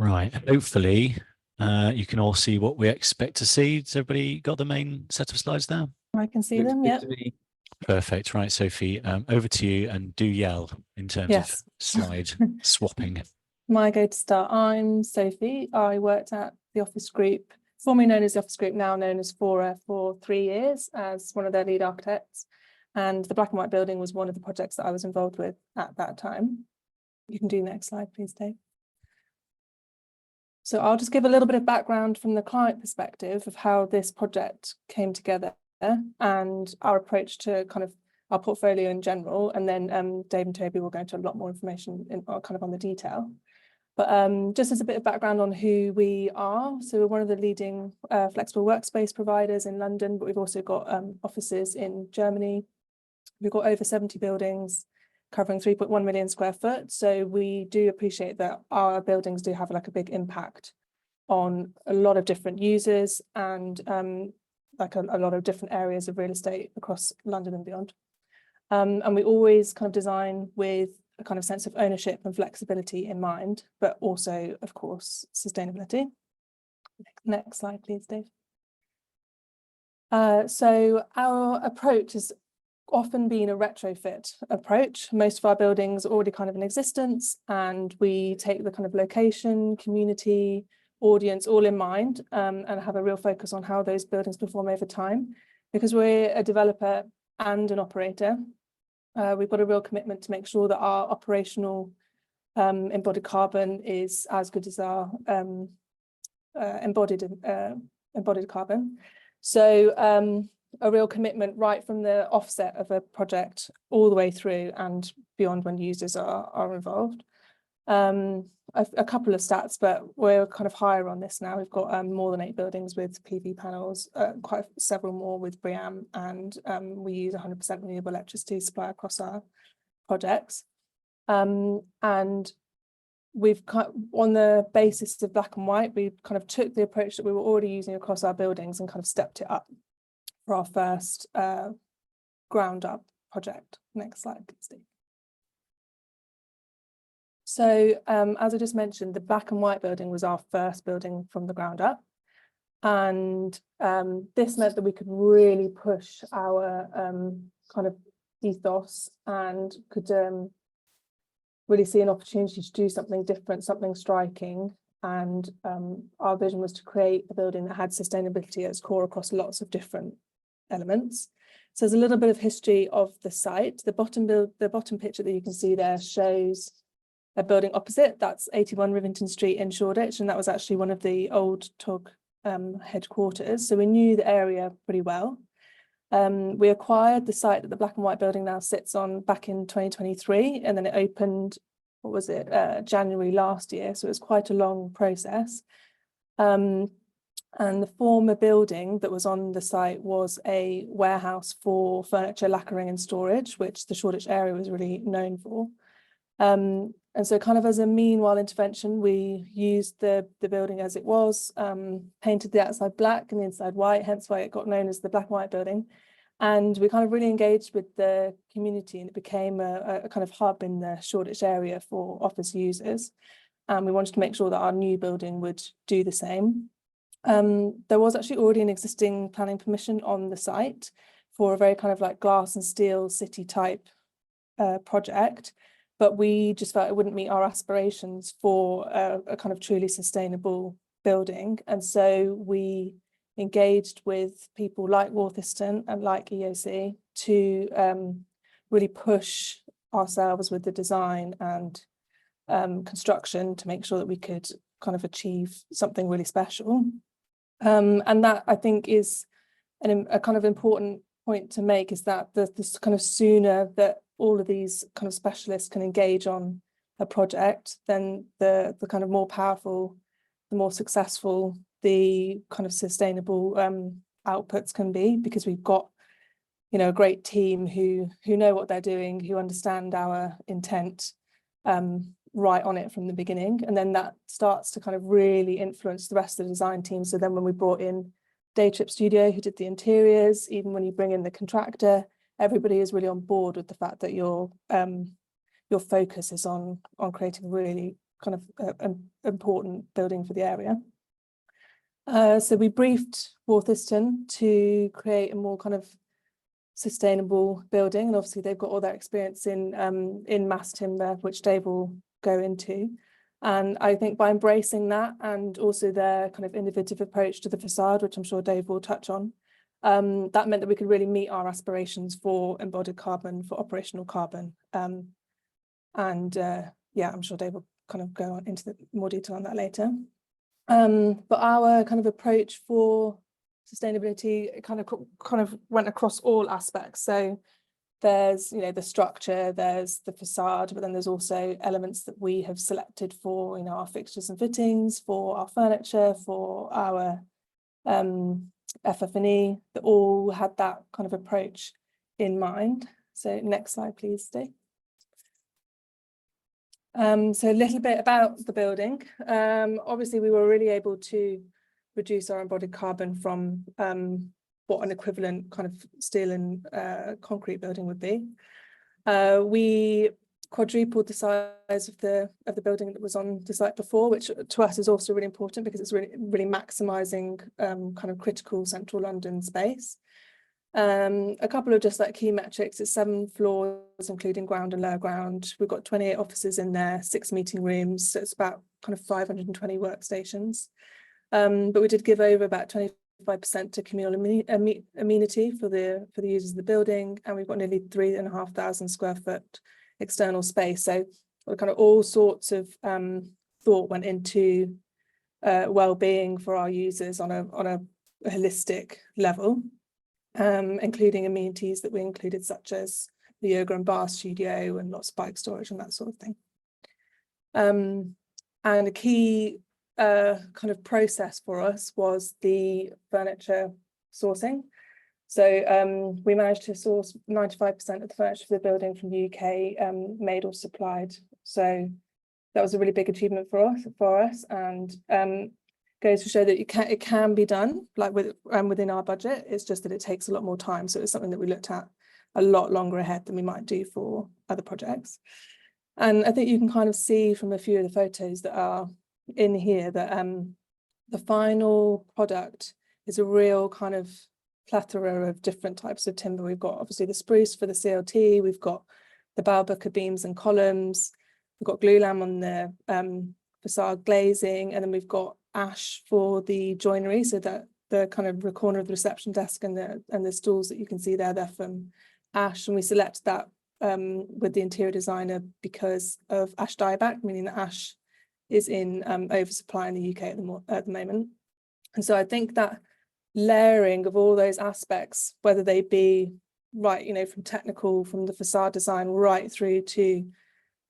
Right, hopefully you can all see what we expect to see. Has everybody got the main set of slides there? I can see them, yeah. Perfect. Right, Sophie, over to you, and do yell in terms of slide swapping. My go to start. I'm Sophie. I worked at the Office Group, formerly known as the Office Group, now known as Fora, for 3 years as one of their lead architects. And the black and white building was one of the projects that I was involved with at that time. You can do next slide, please, Dave. So I'll just give a little bit of background from the client perspective of how this project came together and our approach to kind of our portfolio in general. And then Dave and Toby will go into a lot more information kind of on the detail. But just as a bit of background on who we are, so we're one of the leading flexible workspace providers in London, but we've also got offices in Germany. We've got over 70 buildings covering 3.1 million square foot. So we do appreciate that our buildings do have like a big impact on a lot of different users and like a lot of different areas of real estate across London and beyond. And we always kind of design with a kind of sense of ownership and flexibility in mind, but also, of course, sustainability. Next slide, please, Dave. So our approach has often been a retrofit approach. Most of our buildings are already kind of in existence, and we take the kind of location, community, audience all in mind, and have a real focus on how those buildings perform over time. Because we're a developer and an operator, we've got a real commitment to make sure that our operational embodied carbon is as good as our embodied carbon. So a real commitment right from the offset of a project all the way through and beyond when users are involved. A couple of stats, but we're kind of higher on this now. We've got more than 8 buildings with PV panels, quite several more with BREEAM, and we use 100% renewable electricity supply across our projects. And we've on the basis of black and white, we kind of took the approach that we were already using across our buildings and kind of stepped it up for our first ground up project. Next slide, please, Steve. So as I just mentioned, the black and white building was our first building from the ground up. And this meant that we could really push our kind of ethos and could really see an opportunity to do something different, something striking. And our vision was to create a building that had sustainability at its core across lots of different elements. So there's a little bit of history of the site. The bottom picture that you can see there shows a building opposite. That's 81 Rivington Street in Shoreditch, and that was actually one of the old TUG headquarters. So we knew the area pretty well. We acquired the site that the black and white building now sits on back in 2023, and then it opened, what was it, January last year. So it was quite a long process. And the former building that was on the site was a warehouse for furniture, lacquering and storage, which the Shoreditch area was really known for. And so kind of as a meanwhile intervention, we used the building as it was, painted the outside black and the inside white, hence why it got known as the black and white building. And we kind of really engaged with the community, and it became a kind of hub in the Shoreditch area for office users. And we wanted to make sure that our new building would do the same. There was actually already an existing planning permission on the site for a very kind of like glass and steel city type project. But we just felt it wouldn't meet our aspirations for a kind of truly sustainable building. And so we engaged with people like Waugh Thistleton and like EOC to really push ourselves with the design and construction to make sure that we could kind of achieve something really special. And that, I think, is a kind of important point to make, is that this kind of sooner that all of these kind of specialists can engage on a project, then the kind of more powerful, the more successful the kind of sustainable outputs can be, because we've got, you know, a great team who know what they're doing, who understand our intent right on it from the beginning. And then that starts to kind of really influence the rest of the design team. So then when we brought in Day Trip Studio, who did the interiors, even when you bring in the contractor, everybody is really on board with the fact that your focus is on creating really kind of important building for the area. So we briefed Waugh Thistleton to create a more kind of sustainable building, and obviously they've got all their experience in mass timber, which Dave will go into. And I think by embracing that, and also their kind of innovative approach to the facade, which I'm sure Dave will touch on, that meant that we could really meet our aspirations for embodied carbon, for operational carbon. Yeah, I'm sure Dave will kind of go on into more detail on that later. But our kind of approach for sustainability kind of went across all aspects. So there's, you know, the structure, there's the facade, but then there's also elements that we have selected for, you know, our fixtures and fittings, for our furniture, for our FF&E, that all had that kind of approach in mind. So next slide, please, Dave. So a little bit about the building. Obviously, we were really able to reduce our embodied carbon from what an equivalent kind of steel and concrete building would be. We quadrupled the size of the building that was on the site before, which to us is also really important because it's really maximising kind of critical central London space. A couple of just like key metrics: it's 7 floors, including ground and lower ground. We've got 28 offices in there, 6 meeting rooms, so it's about kind of 520 workstations. But we did give over about 25% to communal amenity for the users of the building, and we've got nearly 3,500 square foot external space. So kind of all sorts of thought went into well-being for our users on a holistic level, including amenities that we included, such as the yoga and bar studio and lots of bike storage and that sort of thing. And a key kind of process for us was the furniture sourcing. So we managed to source 95% of the furniture for the building from the UK, made or supplied. So that was a really big achievement for us, and goes to show that it can be done, like within our budget. It's just that it takes a lot more time. So it's something that we looked at a lot longer ahead than we might do for other projects. And I think you can kind of see from a few of the photos that are in here that the final product is a real kind of plethora of different types of timber. We've got obviously the spruce for the CLT, we've got the Balbucker beams and columns, we've got glulam on the facade glazing, and then we've got ash for the joinery, so that the kind of corner of the reception desk and the stools that you can see there, they're from ash. And we select that with the interior designer because of ash dieback, meaning that ash is in oversupply in the UK at the moment. And so I think that layering of all those aspects, whether they be right, you know, from technical, from the facade design right through to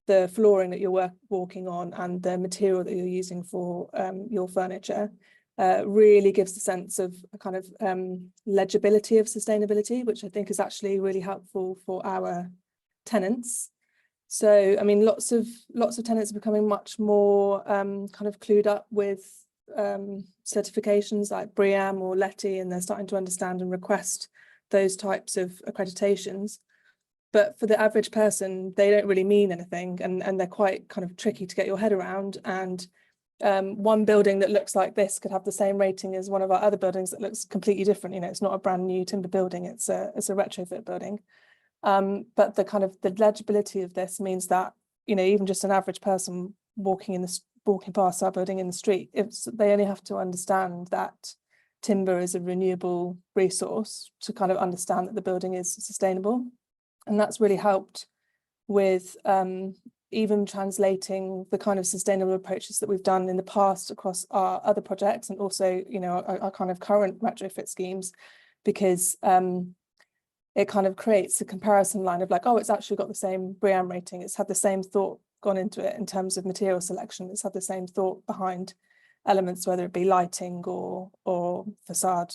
the flooring that you're walking on and the material that you're using for your furniture, really gives a sense of a kind of legibility of sustainability, which I think is actually really helpful for our tenants. So, I mean, lots of tenants are becoming much more kind of clued up with certifications like BREEAM or LETI, and they're starting to understand and request those types of accreditations. But for the average person, they don't really mean anything, and they're quite kind of tricky to get your head around. And one building that looks like this could have the same rating as one of our other buildings that looks completely different. You know, it's not a brand new timber building; it's a retrofit building. But the kind of the legibility of this means that, you know, even just an average person walking past our building in the street, they only have to understand that timber is a renewable resource to kind of understand that the building is sustainable. And that's really helped with even translating the kind of sustainable approaches that we've done in the past across our other projects, and also, you know, our kind of current retrofit schemes, because it kind of creates a comparison line of like, oh, it's actually got the same BREEAM rating. It's had the same thought gone into it in terms of material selection. It's had the same thought behind elements, whether it be lighting or facade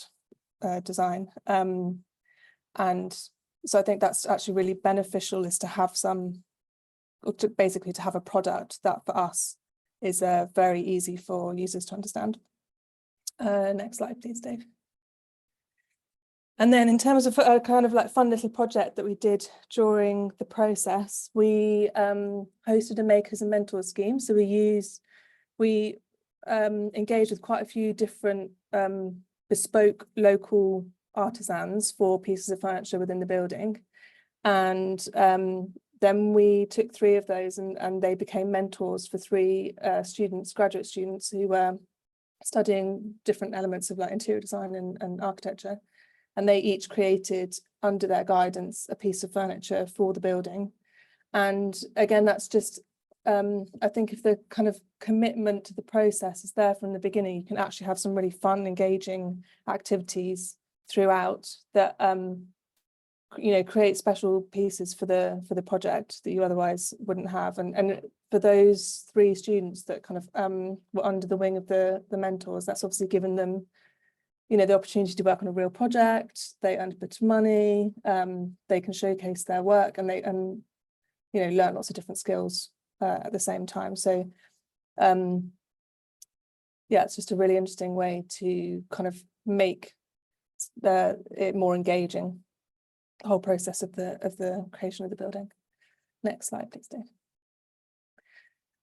design. And so I think that's actually really beneficial, is to have basically to have a product that for us is very easy for users to understand. Next slide, please, Dave. And then in terms of a kind of like fun little project that we did during the process, we hosted a makers and mentors scheme. So we engaged with quite a few different bespoke local artisans for pieces of furniture within the building. And then we took 3 of those and they became mentors for 3 students, graduate students who were studying different elements of like interior design and architecture. And they each created under their guidance a piece of furniture for the building. And again, that's just, I think if the kind of commitment to the process is there from the beginning, you can actually have some really fun, engaging activities throughout that, you know, create special pieces for the project that you otherwise wouldn't have. And for those 3 students that kind of were under the wing of the mentors, that's obviously given them, you know, the opportunity to work on a real project. They earned a bit of money, they can showcase their work, and you know, learn lots of different skills at the same time. So yeah, it's just a really interesting way to kind of make it more engaging, the whole process of the creation of the building. Next slide, please, Dave.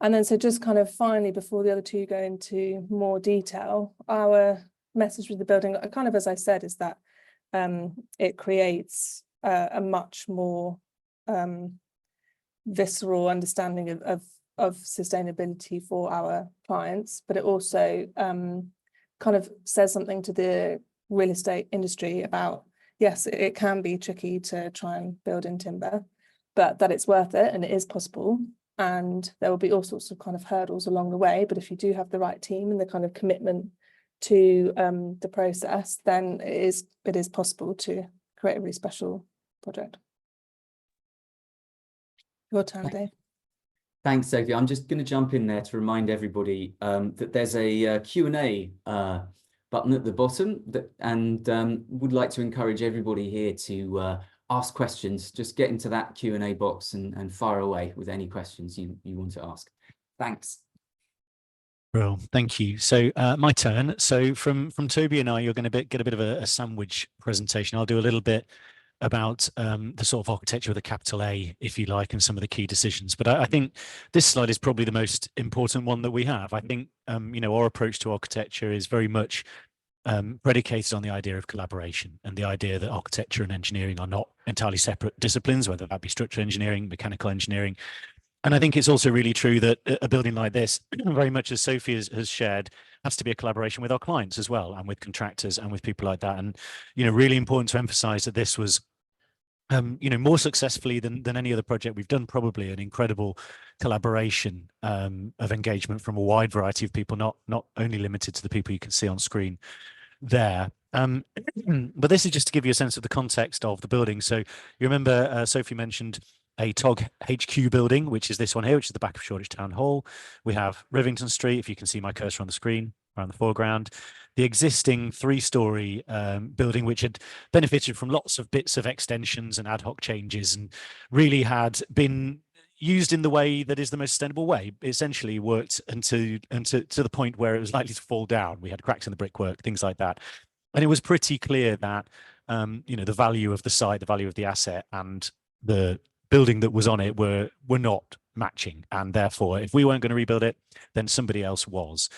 And then so just kind of finally, before the other 2 go into more detail, our message with the building, kind of as I said, is that it creates a much more visceral understanding of sustainability for our clients, but it also kind of says something to the real estate industry about, yes, it can be tricky to try and build in timber, but that it's worth it and it is possible. And there will be all sorts of kind of hurdles along the way, but if you do have the right team and the kind of commitment to the process, then it is possible to create a really special project. Your turn, Dave. Thanks, Sophie. I'm just going to jump in there to remind everybody that there's a Q&A button at the bottom, and would like to encourage everybody here to ask questions. Just get into that Q&A box and fire away with any questions you want to ask. Thanks. Well, thank you. So my turn. So from Toby and I, you're going to get a bit of a sandwich presentation. I'll do a little bit about the sort of architecture with a capital A, if you like, and some of the key decisions. But I think this slide is probably the most important one that we have. I think, you know, our approach to architecture is very much predicated on the idea of collaboration and the idea that architecture and engineering are not entirely separate disciplines, whether that be structural engineering, mechanical engineering. And I think it's also really true that a building like this, very much as Sophie has shared, has to be a collaboration with our clients as well, and with contractors and with people like that. And, you know, really important to emphasize that this was, you know, more successfully than any other project we've done, probably an incredible collaboration of engagement from a wide variety of people, not only limited to the people you can see on screen there. But this is just to give you a sense of the context of the building. So you remember Sophie mentioned a TOG HQ building, which is this one here, which is the back of Shoreditch Town Hall. We have Rivington Street, if you can see my cursor on the screen, around the foreground. The existing 3-storey building, which had benefited from lots of bits of extensions and ad hoc changes, and really had been used in the way that is the most sustainable way. It essentially worked to the point where it was likely to fall down. We had cracks in the brickwork, things like that. And it was pretty clear that, you know, the value of the site, the value of the asset, and the building that was on it were not matching, and therefore if we weren't going to rebuild it, then somebody else was.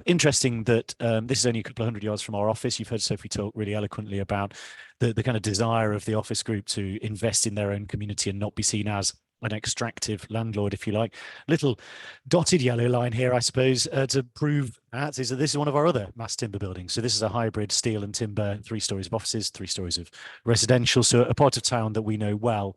Interesting that this is only a couple of 100 yards from our office. You've heard Sophie talk really eloquently about the kind of desire of the office group to invest in their own community and not be seen as an extractive landlord, if you like. Little dotted yellow line here, I suppose, to prove that is that this is one of our other mass timber buildings. So this is a hybrid steel and timber, 3 stories of offices, 3 stories of residential, so a part of town that we know well.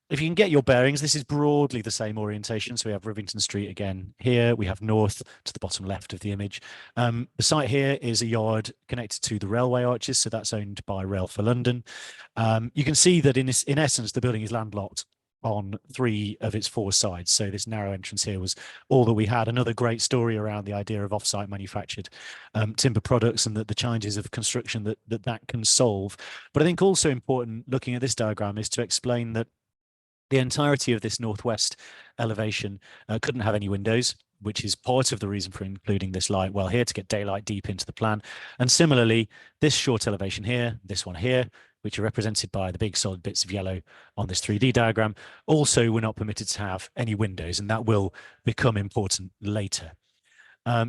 If you can get your bearings, this is broadly the same orientation. So we have Rivington Street again here. We have north to the bottom left of the image. The site here is a yard connected to the railway arches. So that's owned by Rail for London. You can see that in essence, the building is landlocked on 3 of its 4 sides. So this narrow entrance here was all that we had. Another great story around the idea of off-site manufactured timber products and the challenges of construction that can solve. But I think also important looking at this diagram is to explain that The entirety of this northwest elevation couldn't have any windows, which is part of the reason for including this light well here to get daylight deep into the plan. And similarly, this short elevation here, this one here, which are represented by the big solid bits of yellow on this 3D diagram, also were not permitted to have any windows, and that will become important later.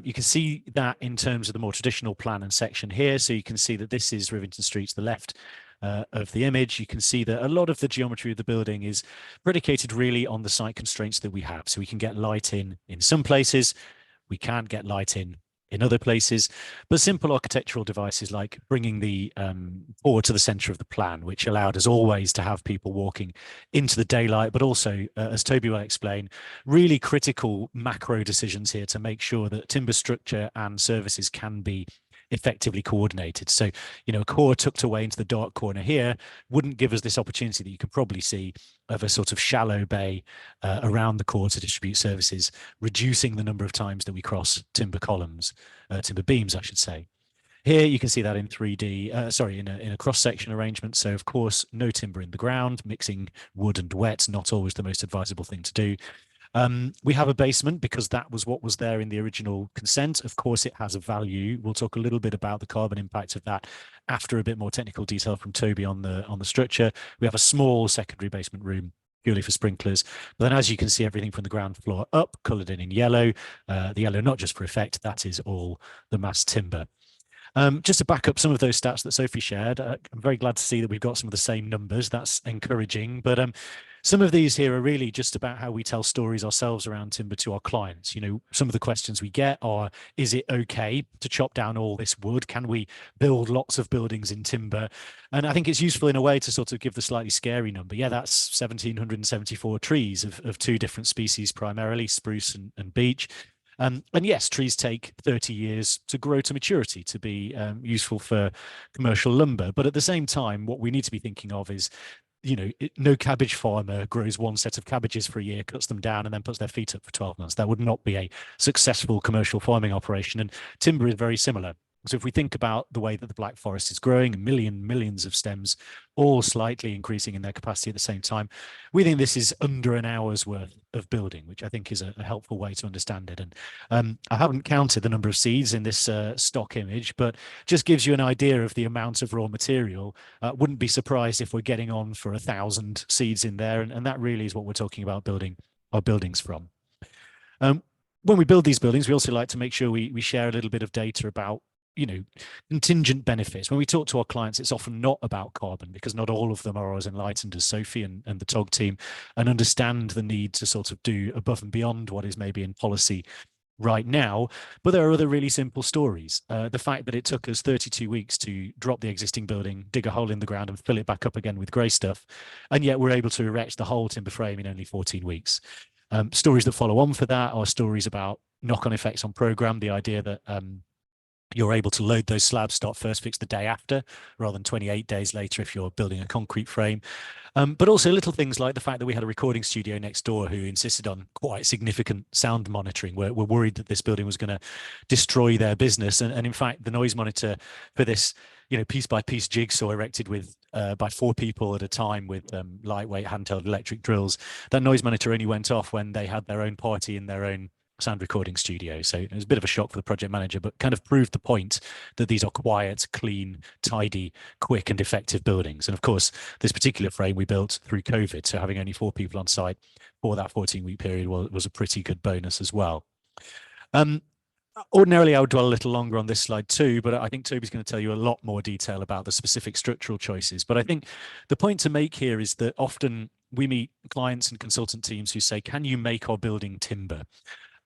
You can see that in terms of the more traditional plan and section here. So you can see that this is Rivington Street to the left of the image. You can see that a lot of the geometry of the building is predicated really on the site constraints that we have. So we can get light in some places, we can't get light in other places, but simple architectural devices like bringing the board to the center of the plan, which allowed us always to have people walking into the daylight, but also, as Toby will explain, really critical macro decisions here to make sure that timber structure and services can be effectively coordinated. So, you know, a core tucked away into the dark corner here wouldn't give us this opportunity that you can probably see of a sort of shallow bay around the core to distribute services, reducing the number of times that we cross timber columns, timber beams, I should say. Here you can see that in 3D, sorry, in a cross-section arrangement. So of course, no timber in the ground, mixing wood and wet, not always the most advisable thing to do. We have a basement because that was what was there in the original consent. Of course, it has a value. We'll talk a little bit about the carbon impact of that after a bit more technical detail from Toby on the structure. We have a small secondary basement room purely for sprinklers. But then, as you can see, everything from the ground floor up, coloured in yellow. The yellow not just for effect, that is all the mass timber. Just to back up some of those stats that Sophie shared, I'm very glad to see that we've got some of the same numbers. That's encouraging. But some of these here are really just about how we tell stories ourselves around timber to our clients. You know, some of the questions we get are, is it okay to chop down all this wood? Can we build lots of buildings in timber? And I think it's useful in a way to sort of give the slightly scary number. Yeah, that's 1,774 trees of two different species, primarily spruce and beech. And yes, trees take 30 years to grow to maturity to be useful for commercial lumber. But at the same time, what we need to be thinking of is, you know, no cabbage farmer grows one set of cabbages for a year, cuts them down, and then puts their feet up for 12 months. That would not be a successful commercial farming operation. And timber is very similar. So if we think about the way that the Black Forest is growing, millions of stems, all slightly increasing in their capacity at the same time, we think this is under an hour's worth of building, which I think is a helpful way to understand it. And I haven't counted the number of seeds in this stock image, but just gives you an idea of the amount of raw material. Wouldn't be surprised if we're getting on for 1,000 seeds in there. And that really is what we're talking about building our buildings from. When we build these buildings, we also like to make sure we share a little bit of data about, you know, contingent benefits. When we talk to our clients, it's often not about carbon because not all of them are as enlightened as Sophie and the TOG team and understand the need to sort of do above and beyond what is maybe in policy right now. But there are other really simple stories. The fact that it took us 32 weeks to drop the existing building, dig a hole in the ground and fill it back up again with grey stuff, and yet we're able to erect the whole timber frame in only 14 weeks. Stories that follow on for that are stories about knock-on effects on program, the idea that you're able to load those slabs, start first fix the day after, rather than 28 days later if you're building a concrete frame. But also little things like the fact that we had a recording studio next door who insisted on quite significant sound monitoring. We're worried that this building was going to destroy their business. And in fact, the noise monitor for this, you know, piece by piece jigsaw erected with by 4 people at a time with lightweight handheld electric drills, that noise monitor only went off when they had their own party in their own sound recording studio. So it was a bit of a shock for the project manager, but kind of proved the point that these are quiet, clean, tidy, quick and effective buildings. And of course, this particular frame we built through COVID, so having only 4 people on site for that 14-week period was a pretty good bonus as well. Ordinarily, I would dwell a little longer on this slide too, but I think Toby's going to tell you a lot more detail about the specific structural choices. But I think the point to make here is that often we meet clients and consultant teams who say, can you make our building timber?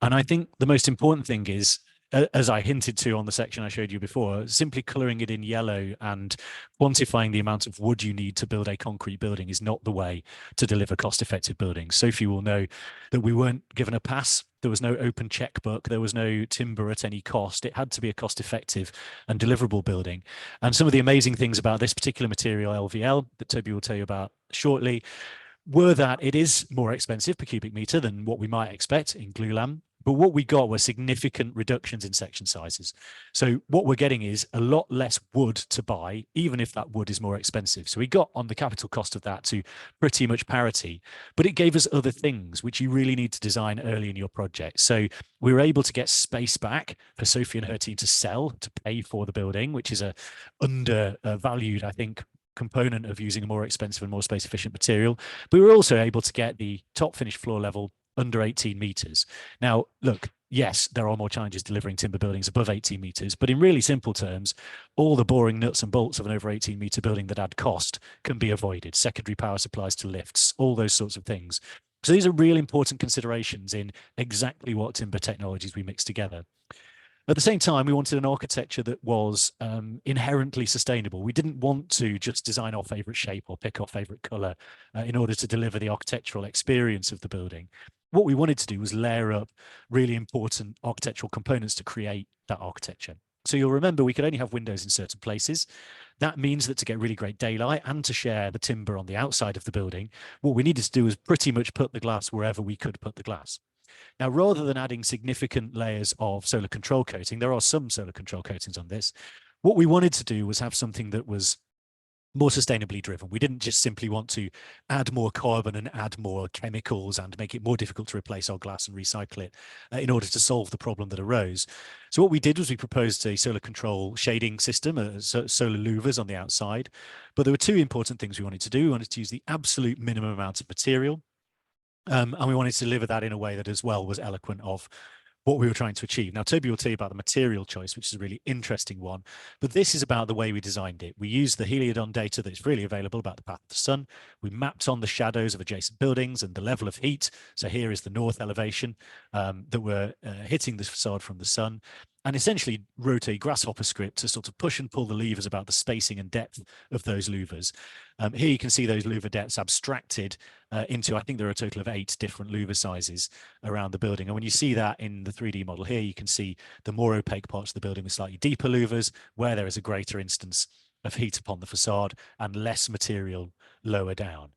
And I think the most important thing is, as I hinted to on the section I showed you before, simply colouring it in yellow and quantifying the amount of wood you need to build a concrete building is not the way to deliver cost-effective buildings. Sophie will know that we weren't given a pass. There was no open checkbook. There was no timber at any cost. It had to be a cost-effective and deliverable building. And some of the amazing things about this particular material, LVL, that Toby will tell you about shortly, were that it is more expensive per cubic meter than what we might expect in glulam, But what we got were significant reductions in section sizes. So what we're getting is a lot less wood to buy, even if that wood is more expensive. So we got on the capital cost of that to pretty much parity, but it gave us other things which you really need to design early in your project. So we were able to get space back for Sophie and her team to sell, to pay for the building, which is a undervalued, I think, component of using a more expensive and more space efficient material. But we were also able to get the top finished floor level under 18 meters. Now, look, yes, there are more challenges delivering timber buildings above 18 meters, but in really simple terms, all the boring nuts and bolts of an over 18 meter building that add cost can be avoided. Secondary power supplies to lifts, all those sorts of things. So these are really important considerations in exactly what timber technologies we mix together. At the same time, we wanted an architecture that was inherently sustainable. We didn't want to just design our favorite shape or pick our favorite color in order to deliver the architectural experience of the building. What we wanted to do was layer up really important architectural components to create that architecture. So you'll remember we could only have windows in certain places. That means that to get really great daylight and to share the timber on the outside of the building, what we needed to do was pretty much put the glass wherever we could put the glass. Now, rather than adding significant layers of solar control coating, there are some solar control coatings on this. What we wanted to do was have something that was more sustainably driven. We didn't just simply want to add more carbon and add more chemicals and make it more difficult to replace our glass and recycle it in order to solve the problem that arose. So what we did was we proposed a solar control shading system, solar louvers on the outside. But there were two important things we wanted to do. We wanted to use the absolute minimum amount of material. And we wanted to deliver that in a way that as well was eloquent of what we were trying to achieve. Now, Toby will tell you about the material choice, which is a really interesting one, but this is about the way we designed it. We used the heliodon data that's freely available about the path of the sun. We mapped on the shadows of adjacent buildings and the level of heat. So here is the north elevation that were hitting the facade from the sun, and essentially wrote a grasshopper script to sort of push and pull the levers about the spacing and depth of those louvers. Here you can see those louver depths abstracted into, I think there are a total of 8 different louver sizes around the building. And when you see that in the 3D model here, you can see the more opaque parts of the building with slightly deeper louvers, where there is a greater instance of heat upon the facade and less material lower down.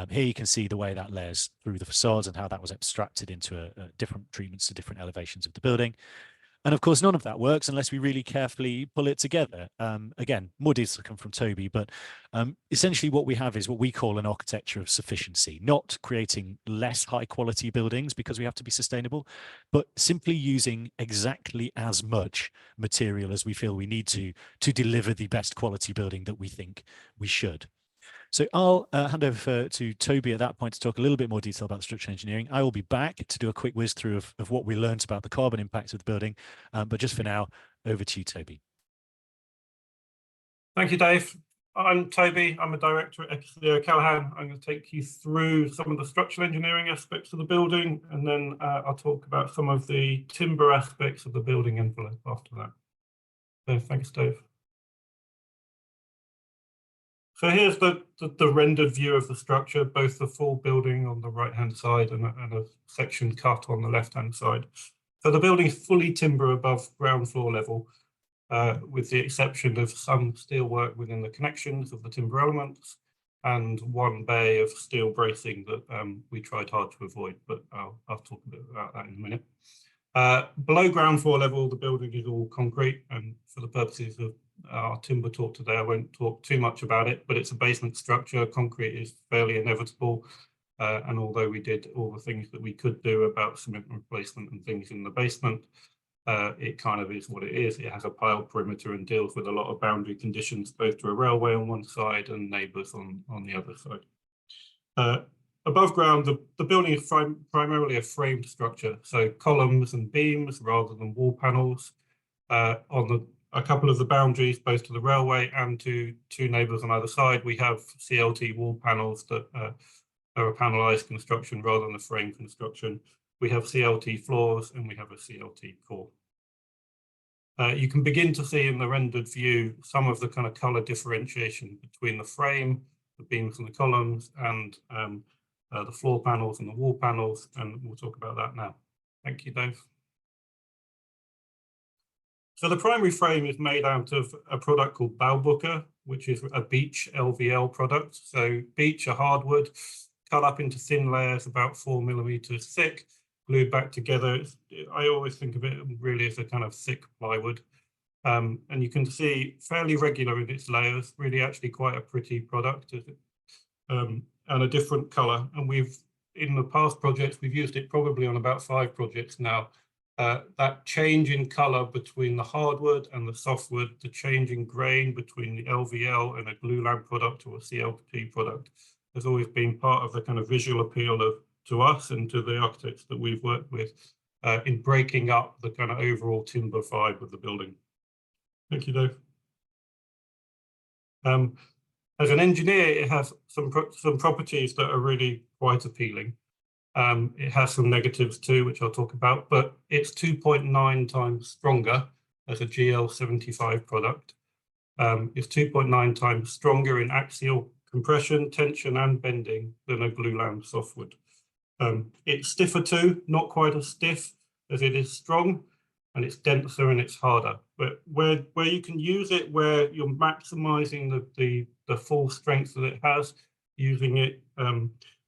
Here you can see the way that layers through the facades and how that was abstracted into different treatments to different elevations of the building. And of course, none of that works unless we really carefully pull it together. Again, more details come from Toby, but essentially what we have is what we call an architecture of sufficiency, not creating less high quality buildings because we have to be sustainable, but simply using exactly as much material as we feel we need to deliver the best quality building that we think we should. So I'll hand over to Toby at that point to talk a little bit more detail about the structural engineering. I will be back to do a quick whiz through of what we learned about the carbon impact of the building. But just for now, over to you, Toby. Thank you, Dave. I'm Toby. I'm a director at Eckersley O'Callaghan. I'm going to take you through some of the structural engineering aspects of the building, and then I'll talk about some of the timber aspects of the building envelope after that. So thanks, Dave. So here's the rendered view of the structure, both the full building on the right-hand side and a section cut on the left-hand side. So the building is fully timber above ground floor level, with the exception of some steel work within the connections of the timber elements and one bay of steel bracing that we tried hard to avoid, but I'll talk a bit about that in a minute. Below ground floor level, the building is all concrete, and for the purposes of our timber talk today, I won't talk too much about it, but it's a basement structure. Concrete is fairly inevitable, and although we did all the things that we could do about cement replacement and things in the basement, it kind of is what it is. It has a piled perimeter and deals with a lot of boundary conditions, both to a railway on one side and neighbours on the other side. Above ground, the building is primarily a framed structure, so columns and beams rather than wall panels. On a couple of the boundaries, both to the railway and to two neighbours on either side, we have CLT wall panels that are a panelised construction rather than a frame construction. We have CLT floors and we have a CLT core. You can begin to see in the rendered view some of the kind of colour differentiation between the frame, the beams and the columns, and the floor panels and the wall panels, and we'll talk about that now. Thank you, Dave. So the primary frame is made out of a product called Baubücker, which is a beech LVL product. So beech, a hardwood, cut up into thin layers about 4 millimeters thick, glued back together. I always think of it really as a kind of thick plywood. And you can see fairly regular in its layers, really actually quite a pretty product, and a different color. And in the past projects, we've used it probably on about 5 projects now. That change in color between the hardwood and the softwood, the change in grain between the LVL and a glue lamp product or a CLT product, has always been part of the kind of visual appeal to us and to the architects that we've worked with in breaking up the kind of overall timber vibe of the building. Thank you, Dave. As an engineer, it has some properties that are really quite appealing. It has some negatives too, which I'll talk about, but it's 2.9 times stronger as a GL75 product. It's 2.9 times stronger in axial compression, tension, and bending than a glue lamp softwood. It's stiffer too, not quite as stiff as it is strong, and it's denser and it's harder. But where you can use it, where you're maximizing the full strength that it has, using it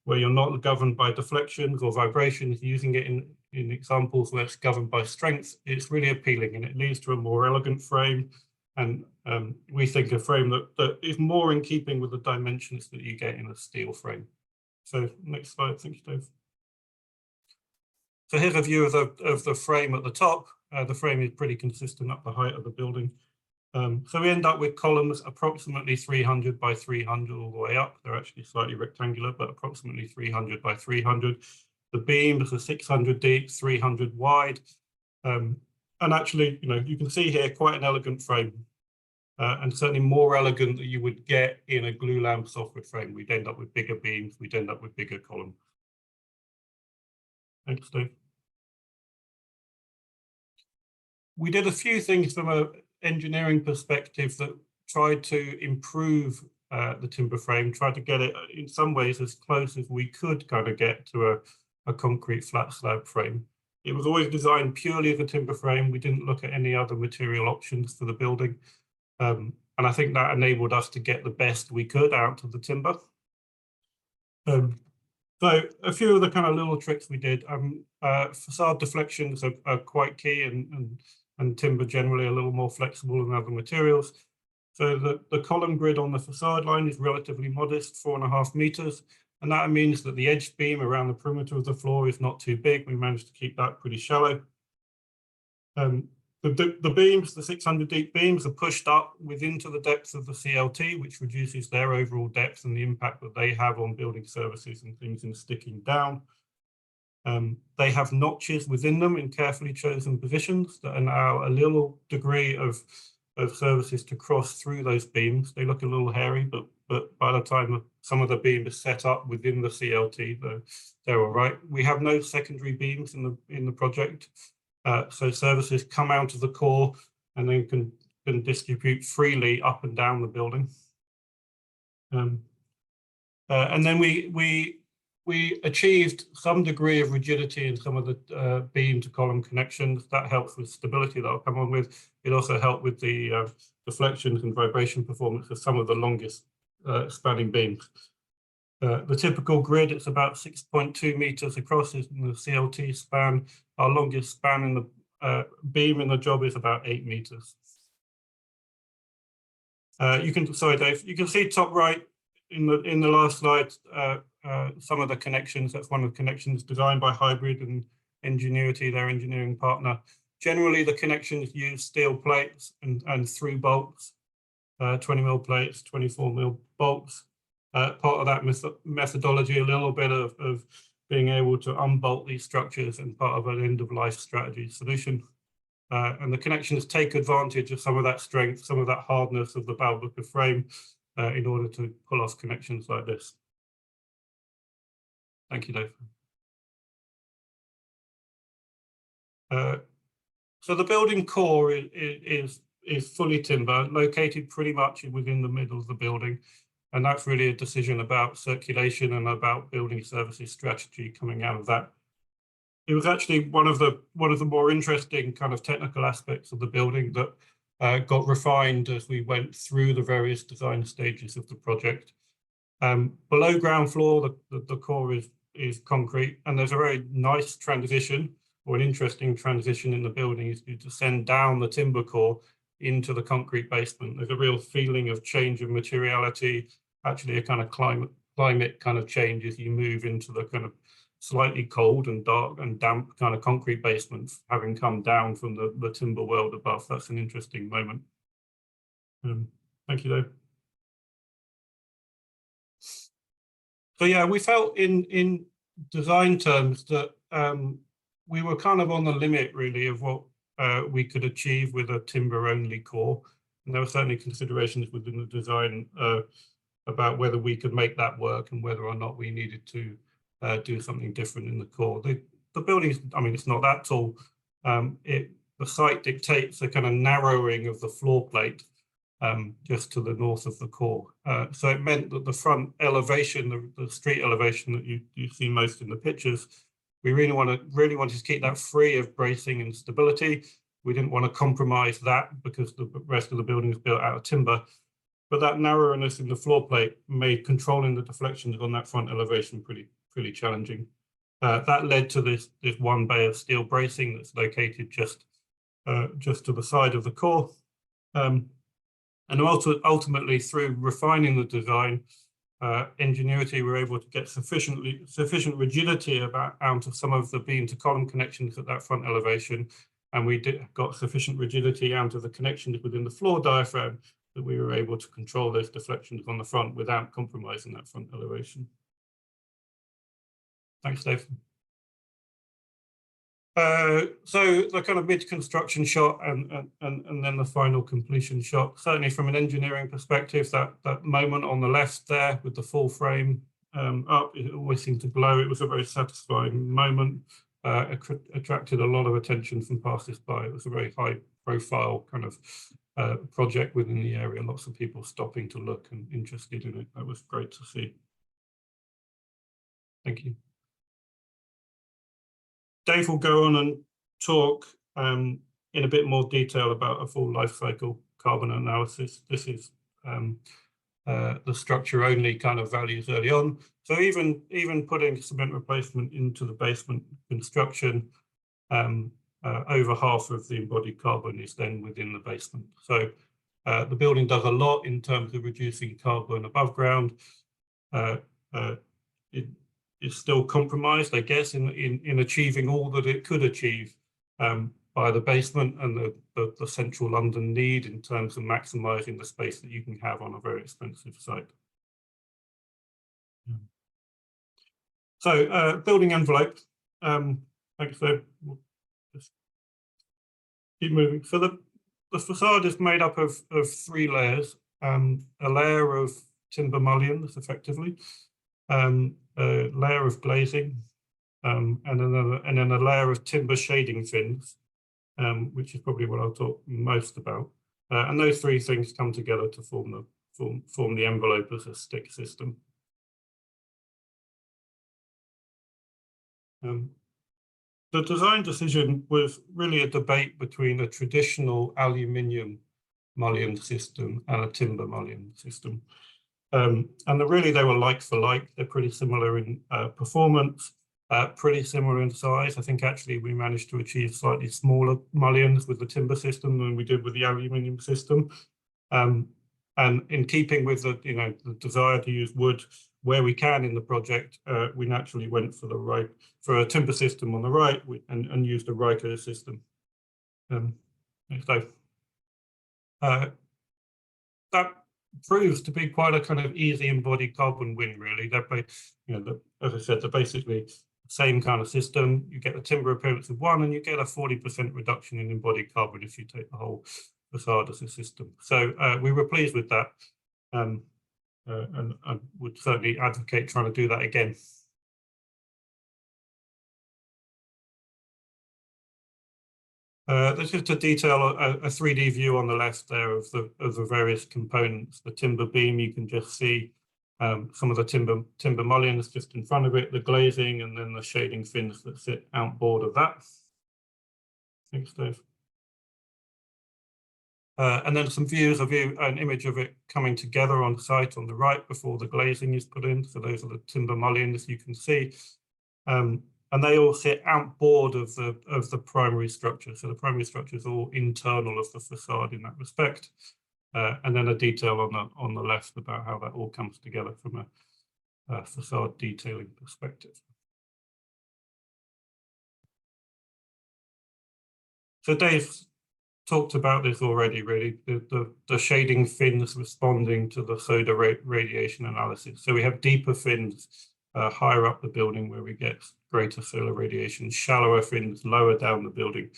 where you're not governed by deflections or vibrations, using it in examples where it's governed by strength, it's really appealing, and it leads to a more elegant frame. And we think a frame that is more in keeping with the dimensions that you get in a steel frame. So next slide, thank you, Dave. So here's a view of the frame at the top. The frame is pretty consistent up the height of the building. So we end up with columns approximately 300 by 300 all the way up. They're actually slightly rectangular, but approximately 300 by 300. The beams are 600 deep, 300 wide. And actually, you can see here quite an elegant frame, and certainly more elegant than you would get in a glue lamp softwood frame. We'd end up with bigger beams, we'd end up with bigger columns. Thanks, Dave. We did a few things from an engineering perspective that tried to improve the timber frame, tried to get it in some ways as close as we could kind of get to a concrete flat slab frame. It was always designed purely as a timber frame. We didn't look at any other material options for the building. And I think that enabled us to get the best we could out of the timber. So a few of the kind of little tricks we did. Facade deflections are quite key, and timber generally a little more flexible than other materials. So the column grid on the facade line is relatively modest, 4.5 meters. And that means that the edge beam around the perimeter of the floor is not too big. We managed to keep that pretty shallow. The beams, the 600 deep beams, are pushed up into the depth of the CLT, which reduces their overall depth and the impact that they have on building services and things in sticking down. They have notches within them in carefully chosen positions that allow a little degree of services to cross through those beams. They look a little hairy, but by the time some of the beam is set up within the CLT, they're all right. We have no secondary beams in the project. So services come out of the core and then can distribute freely up and down the building. And then we achieved some degree of rigidity in some of the beam to column connections. That helps with stability that I'll come on with. It also helped with the deflections and vibration performance of some of the longest spanning beams. The typical grid, it's about 6.2 meters across in the CLT span. Our longest span in the beam in the job is about 8 meters. Sorry, Dave, you can see top right in the last slide some of the connections. That's one of the connections designed by Hybrid and Ingenuity, their engineering partner. Generally, the connections use steel plates and through bolts, 20mm plates, 24mm bolts. Part of that methodology, a little bit of being able to unbolt these structures, and part of an end-of-life strategy solution. And the connections take advantage of some of that strength, some of that hardness of the Balbucker frame in order to pull off connections like this. Thank you, Dave. So the building core is fully timber, located pretty much within the middle of the building. And that's really a decision about circulation and about building services strategy coming out of that. It was actually one of the more interesting kind of technical aspects of the building that got refined as we went through the various design stages of the project. Below ground floor, the core is is concrete, and there's a very nice transition, or an interesting transition in the building, is you descend down the timber core into the concrete basement. There's a real feeling of change of materiality, actually a kind of climate kind of change as you move into the kind of slightly cold and dark and damp kind of concrete basement, having come down from the timber world above. That's an interesting moment. Thank you, Dave. So yeah, we felt in design terms that we were kind of on the limit really of what we could achieve with a timber only core. And there were certainly considerations within the design about whether we could make that work and whether or not we needed to do something different in the core. The building, I mean, it's not that tall. The site dictates a kind of narrowing of the floor plate just to the north of the core. So it meant that the front elevation, the street elevation that you see most in the pictures, we really wanted to keep that free of bracing and stability. We didn't want to compromise that because the rest of the building is built out of timber. But that narrowness in the floor plate made controlling the deflections on that front elevation pretty challenging. That led to this one bay of steel bracing that's located just to the side of the core. And also ultimately, through refining the design, Ingenuity were able to get sufficient rigidity out of some of the beam to column connections at that front elevation, and we got sufficient rigidity out of the connections within the floor diaphragm that we were able to control those deflections on the front without compromising that front elevation. Thanks, Dave. So the kind of mid-construction shot and then the final completion shot, certainly from an engineering perspective, that moment on the left there with the full frame up, it always seemed to glow. It was a very satisfying moment. Attracted a lot of attention from passers-by. It was a very high profile kind of project within the area. Lots of people stopping to look and interested in it. That was great to see. Thank you. Dave will go on and talk in a bit more detail about a full life cycle carbon analysis. This is the structure only kind of values early on. So even putting cement replacement into the basement construction, over half of the embodied carbon is then within the basement. So the building does a lot in terms of reducing carbon above ground. It is still compromised, I guess, in achieving all that it could achieve by the basement and the central London need in terms of maximising the space that you can have on a very expensive site. So building envelope. Thanks, Dave. We'll just keep moving. So the facade is made up of 3 layers. A layer of timber mullions, effectively. A layer of glazing, and then a layer of timber shading fins, which is probably what I'll talk most about. And those 3 things come together to form the envelope as a stick system. The design decision was really a debate between a traditional aluminium mullion system and a timber mullion system. And really they were like for like. They're pretty similar in performance, pretty similar in size. I think actually we managed to achieve slightly smaller mullions with the timber system than we did with the aluminium system. And in keeping with the the desire to use wood where we can in the project, we naturally went for a timber system on the right and used a Ryko system. Next slide. That proves to be quite a kind of easy embodied carbon win, really. As I said, they're basically the same kind of system. You get the timber appearance of 1 and you get a 40% reduction in embodied carbon if you take the whole facade as a system. So we were pleased with that, and I would certainly advocate trying to do that again. This is to detail a 3D view on the left there of the various components. The timber beam, you can just see some of the timber mullions just in front of it, the glazing, and then the shading fins that sit outboard of that. Thanks, Dave. And then some views of an image of it coming together on site on the right before the glazing is put in. So those are the timber mullions you can see. and they all sit outboard of the primary structure. So the primary structure is all internal of the facade in that respect. And then a detail on the left about how that all comes together from a facade detailing perspective. So Dave talked about this already, really, the shading fins responding to the soda radiation analysis. So we have deeper fins higher up the building where we get greater solar radiation, shallower fins lower down the building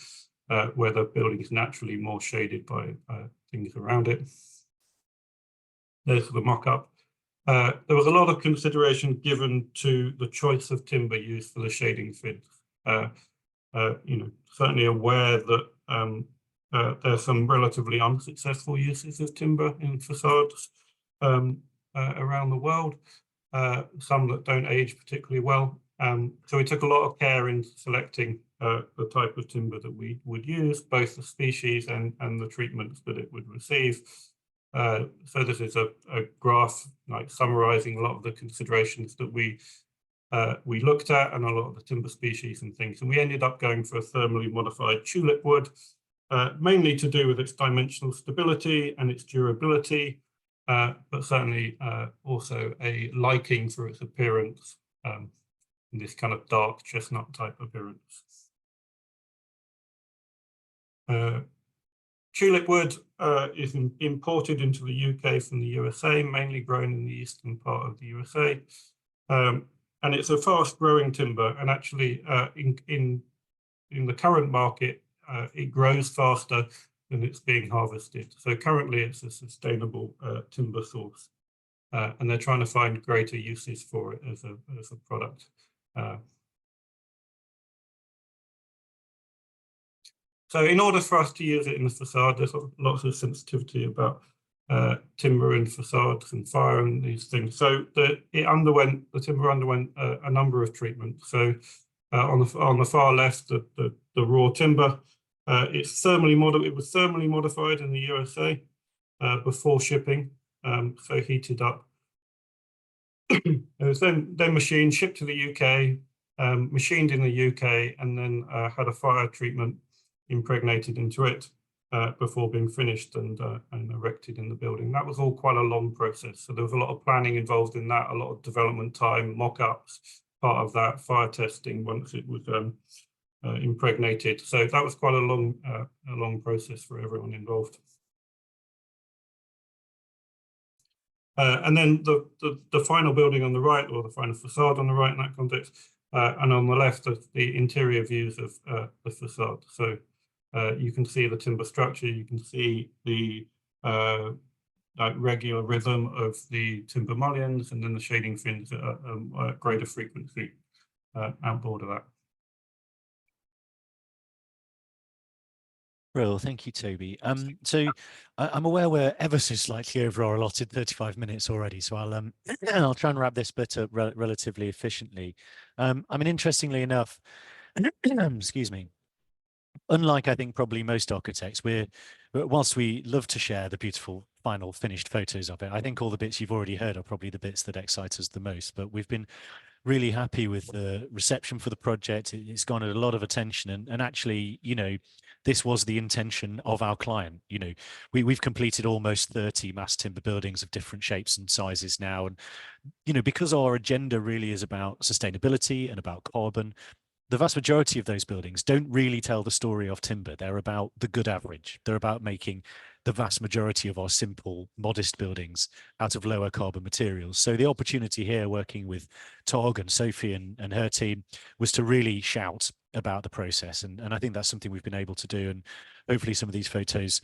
where the building is naturally more shaded by things around it. There's the mock-up. There was a lot of consideration given to the choice of timber used for the shading fins. Certainly aware that there's some relatively unsuccessful uses of timber in facades around the world, some that don't age particularly well. So we took a lot of care in selecting the type of timber that we would use, both the species and the treatments that it would receive. So this is a graph like summarizing a lot of the considerations that we looked at and a lot of the timber species and things. And we ended up going for a thermally modified tulip wood, mainly to do with its dimensional stability and its durability, but certainly also a liking for its appearance, in this kind of dark chestnut type appearance. Tulip wood is imported into the UK from the USA, mainly grown in the eastern part of the USA. And it's a fast growing timber, and actually in the current market, it grows faster than it's being harvested. So currently it's a sustainable timber source, and they're trying to find greater uses for it as a product. So in order for us to use it in the facade, there's lots of sensitivity about timber and facades and fire and these things. So the timber underwent a number of treatments. So on the far left, the raw timber, it was thermally modified in the USA before shipping, so heated up. It was then machined, shipped to the UK, machined in the UK, and then had a fire treatment impregnated into it before being finished and erected in the building. That was all quite a long process. So there was a lot of planning involved in that, a lot of development time, mock-ups, part of that, fire testing once it was impregnated. So that was quite a long process for everyone involved. And then the final building on the right, or the final facade on the right in that context, and on the left are the interior views of the facade. So you can see the timber structure, you can see the regular rhythm of the timber mullions, and then the shading fins at a greater frequency outboard of that. Well, thank you, Toby. So I'm aware we're ever so slightly over our allotted 35 minutes already, so I'll try and wrap this bit up relatively efficiently. I mean, interestingly enough, excuse me, unlike I think probably most architects, whilst we love to share the beautiful final finished photos of it, I think all the bits you've already heard are probably the bits that excite us the most. But we've been really happy with the reception for the project. It's garnered a lot of attention, and actually, this was the intention of our client. We've completed almost 30 mass timber buildings of different shapes and sizes now, and because our agenda really is about sustainability and about carbon, the vast majority of those buildings don't really tell the story of timber. They're about the good average. They're about making the vast majority of our simple, modest buildings out of lower carbon materials. So the opportunity here, working with Tog and Sophie and her team, was to really shout about the process. And I think that's something we've been able to do. And hopefully some of these photos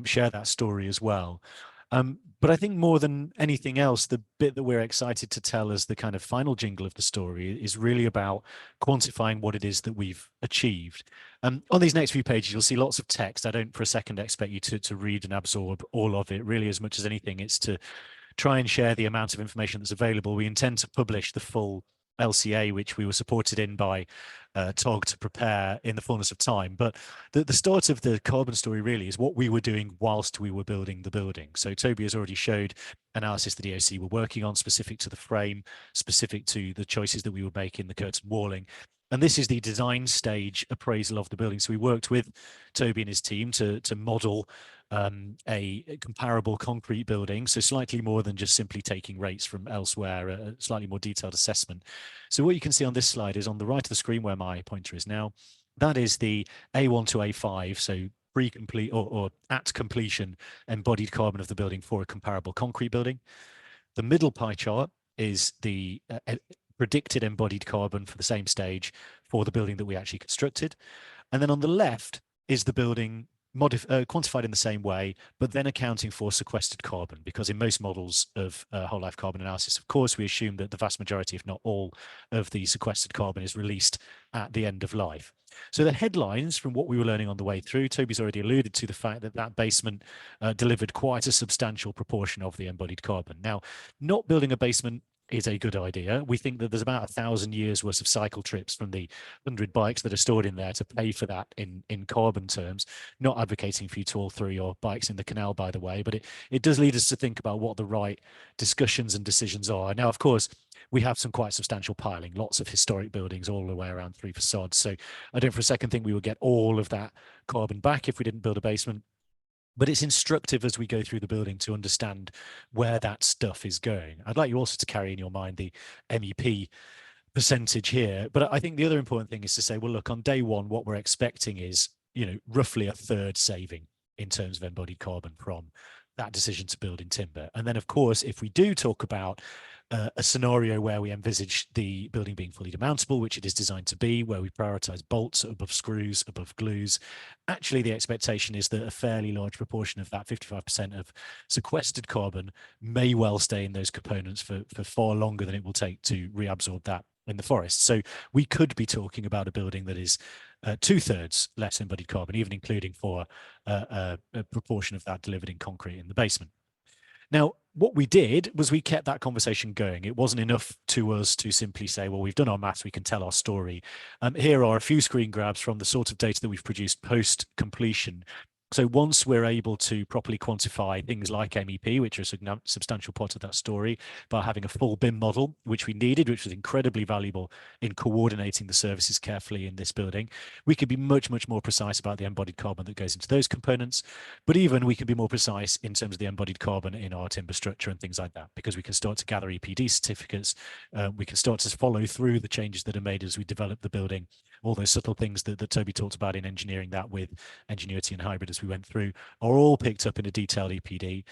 share that story as well. But I think more than anything else, the bit that we're excited to tell as the kind of final jingle of the story is really about quantifying what it is that we've achieved. On these next few pages, you'll see lots of text. I don't for a second expect you to read and absorb all of it. Really, as much as anything, it's to try and share the amount of information that's available. We intend to publish the full LCA, which we were supported in by TOG to prepare in the fullness of time. But the start of the carbon story really is what we were doing whilst we were building the building. So Toby has already showed analysis the DOC were working on, specific to the frame, specific to the choices that we would make in the curtain walling. And this is the design stage appraisal of the building. So we worked with Toby and his team to model a comparable concrete building, so slightly more than just simply taking rates from elsewhere, a slightly more detailed assessment. So what you can see on this slide is on the right of the screen where my pointer is now, that is the A1 to A5, so pre-complete or at completion embodied carbon of the building for a comparable concrete building. The middle pie chart is the predicted embodied carbon for the same stage for the building that we actually constructed. And then on the left is the building quantified in the same way, but then accounting for sequestered carbon, because in most models of whole life carbon analysis, of course, we assume that the vast majority, if not all, of the sequestered carbon is released at the end of life. So the headlines from what we were learning on the way through, Toby's already alluded to the fact that that basement delivered quite a substantial proportion of the embodied carbon. Now, not building a basement is a good idea. We think that there's about 1,000 years worth of cycle trips from the 100 bikes that are stored in there to pay for that in carbon terms. Not advocating for you to all throw your bikes in the canal, by the way, but it does lead us to think about what the right discussions and decisions are. Now, of course, we have some quite substantial piling, lots of historic buildings all the way around 3 facades. So I don't for a second think we would get all of that carbon back if we didn't build a basement. But it's instructive as we go through the building to understand where that stuff is going. I'd like you also to carry in your mind the MEP percentage here. But I think the other important thing is to say, well, look, on day one, what we're expecting is, roughly a third saving in terms of embodied carbon from that decision to build in timber. And then, of course, if we do talk about a scenario where we envisage the building being fully demountable, which it is designed to be, where we prioritize bolts above screws, above glues, actually the expectation is that a fairly large proportion of that 55% of sequestered carbon may well stay in those components for far longer than it will take to reabsorb that in the forest. So we could be talking about a building that is 2/3 less embodied carbon, even including for a proportion of that delivered in concrete in the basement. Now, what we did was we kept that conversation going. It wasn't enough to us to simply say, well, we've done our maths, we can tell our story. Here are a few screen grabs from the sort of data that we've produced post-completion. So once we're able to properly quantify things like MEP, which are a substantial part of that story, by having a full BIM model, which we needed, which was incredibly valuable in coordinating the services carefully in this building, we could be much, much more precise about the embodied carbon that goes into those components. But even we can be more precise in terms of the embodied carbon in our timber structure and things like that, because we can start to gather EPD certificates. We can start to follow through the changes that are made as we develop the building, all those subtle things that Toby talked about in engineering that with Ingenuity and Hybrid as we went through are all picked up in a detailed EPD.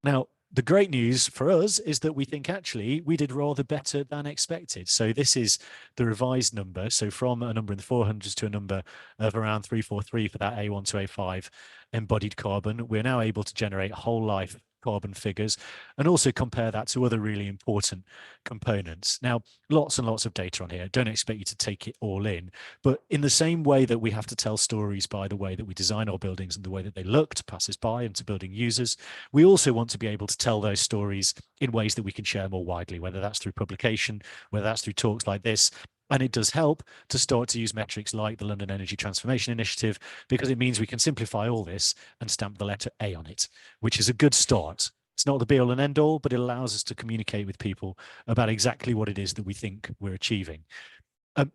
Now, the great news for us is that we think actually we did rather better than expected. So this is the revised number. So from a number in the 400s to a number of around 343 for that A1 to A5 embodied carbon, we're now able to generate whole life carbon figures and also compare that to other really important components. Now, lots and lots of data on here. Don't expect you to take it all in, but in the same way that we have to tell stories by the way that we design our buildings and the way that they look to passers-by and to building users, we also want to be able to tell those stories in ways that we can share more widely, whether that's through publication, whether that's through talks like this. And it does help to start to use metrics like the London Energy Transformation Initiative, because it means we can simplify all this and stamp the letter A on it, which is a good start. It's not the be all and end all, but it allows us to communicate with people about exactly what it is that we think we're achieving.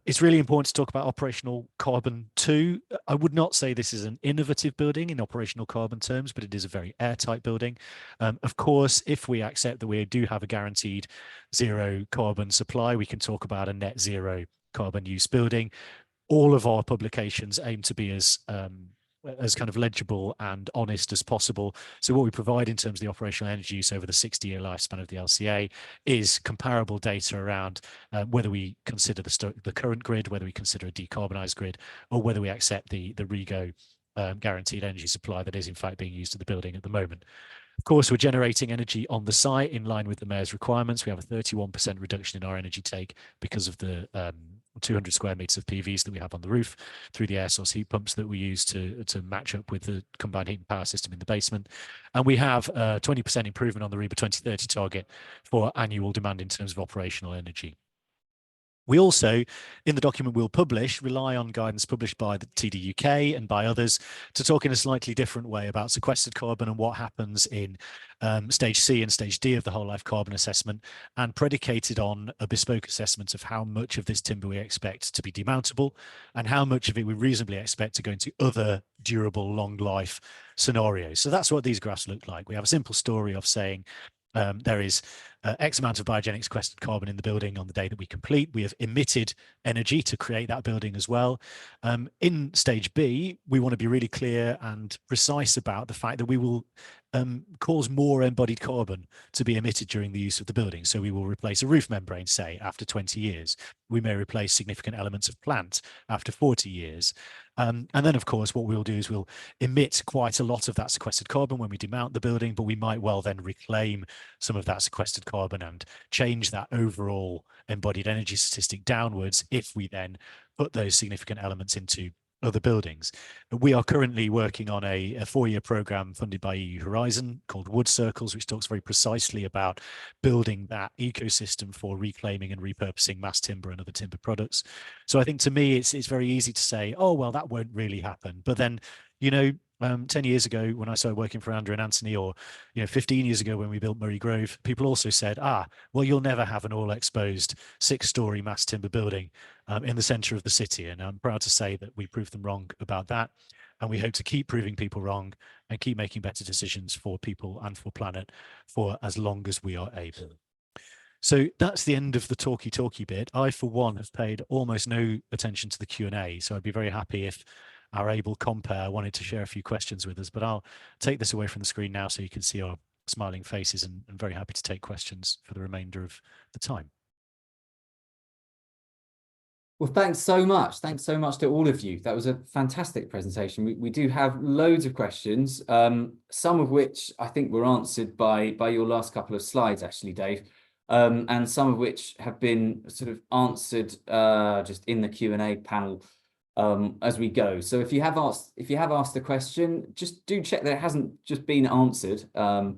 It's really important to talk about operational carbon too. I would not say this is an innovative building in operational carbon terms, but it is a very airtight building. Of course, if we accept that we do have a guaranteed zero carbon supply, we can talk about a net zero carbon use building. All of our publications aim to be as kind of legible and honest as possible. So what we provide in terms of the operational energy use over the 60-year lifespan of the LCA is comparable data around whether we consider the current grid, whether we consider a decarbonised grid, or whether we accept the REGO guaranteed energy supply that is in fact being used at the building at the moment. Of course, we're generating energy on the site in line with the Mayor's requirements. We have a 31% reduction in our energy take because of the 200 square meters of PVs that we have on the roof through the air source heat pumps that we use to match up with the combined heat and power system in the basement. And we have a 20% improvement on the REBA 2030 target for annual demand in terms of operational energy. We also, in the document we'll publish, rely on guidance published by the TDUK and by others to talk in a slightly different way about sequestered carbon and what happens in stage C and stage D of the whole life carbon assessment, and predicated on a bespoke assessment of how much of this timber we expect to be demountable and how much of it we reasonably expect to go into other durable long life scenarios. So that's what these graphs look like. We have a simple story of saying there is X amount of biogenic sequestered carbon in the building on the day that we complete. We have emitted energy to create that building as well. In stage B, we want to be really clear and precise about the fact that we will cause more embodied carbon to be emitted during the use of the building. So we will replace a roof membrane, say, after 20 years. We may replace significant elements of plant after 40 years. And then, of course, what we'll do is we'll emit quite a lot of that sequestered carbon when we demount the building, but we might well then reclaim some of that sequestered carbon and change that overall embodied energy statistic downwards if we then put those significant elements into other buildings. We are currently working on a 4-year program funded by EU Horizon called Wood Circles, which talks very precisely about building that ecosystem for reclaiming and repurposing mass timber and other timber products. So I think to me, it's very easy to say, oh, well, that won't really happen. But then, 10 years ago when I started working for Andrew and Anthony, or 15 years ago when we built Murray Grove, people also said, well, you'll never have an all exposed 6-story mass timber building in the center of the city. And I'm proud to say that we proved them wrong about that. And we hope to keep proving people wrong and keep making better decisions for people and for planet for as long as we are able. So that's the end of the talky bit. I, for one, have paid almost no attention to the Q&A. So I'd be very happy if our able compere wanted to share a few questions with us, but I'll take this away from the screen now so you can see our smiling faces, and very happy to take questions for the remainder of the time. Well, thanks so much. Thanks so much to all of you. That was a fantastic presentation. We do have loads of questions, some of which I think were answered by your last couple of slides, actually, Dave, and some of which have been sort of answered just in the Q&A panel as we go. So if you have asked a question, just do check that it hasn't just been answered by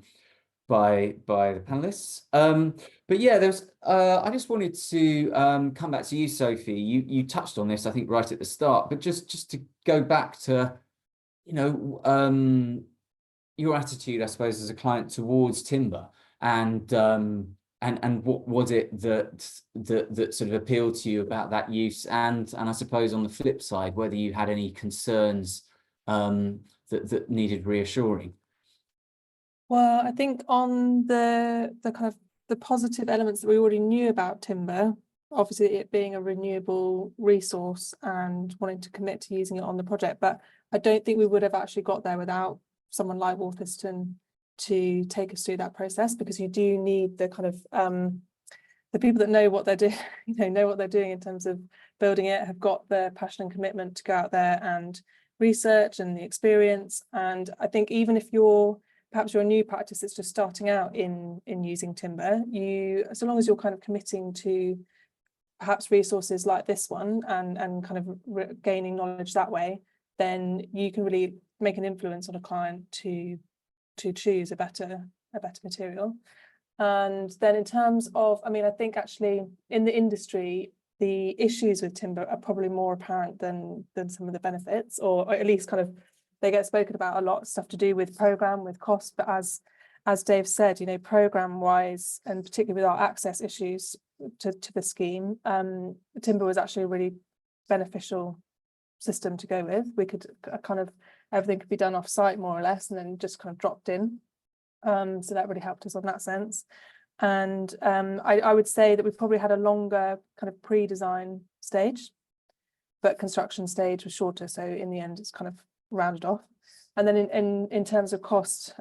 the panelists. But yeah, there's I just wanted to come back to you, Sophie. You touched on this, I think, right at the start, but just to go back to your attitude, I suppose, as a client towards timber, and what was it that sort of appealed to you about that use, and I suppose on the flip side, whether you had any concerns that needed reassuring. Well, I think on the kind of the positive elements that we already knew about timber, obviously it being a renewable resource and wanting to commit to using it on the project, but I don't think we would have actually got there without someone like Waugh Thistleton to take us through that process, because you do need the kind of the people that know what they're doing, know what they're doing in terms of building it, have got the passion and commitment to go out there and research and the experience. And I think even if perhaps you're a new practice that's just starting out in using timber, so long as you're kind of committing to perhaps resources like this one and kind of gaining knowledge that way, then you can really make an influence on a client to choose a better material. And then in terms of, I mean, I think actually in the industry, the issues with timber are probably more apparent than some of the benefits, or at least kind of they get spoken about a lot, stuff to do with program, with cost. But as Dave said, program wise, and particularly with our access issues to the scheme, timber was actually a really beneficial system to go with. We could kind of, everything could be done off site more or less, and then just kind of dropped in. So that really helped us on that sense. And I would say that we probably had a longer kind of pre-design stage, but construction stage was shorter. So in the end, it's kind of rounded off. And then in terms of cost,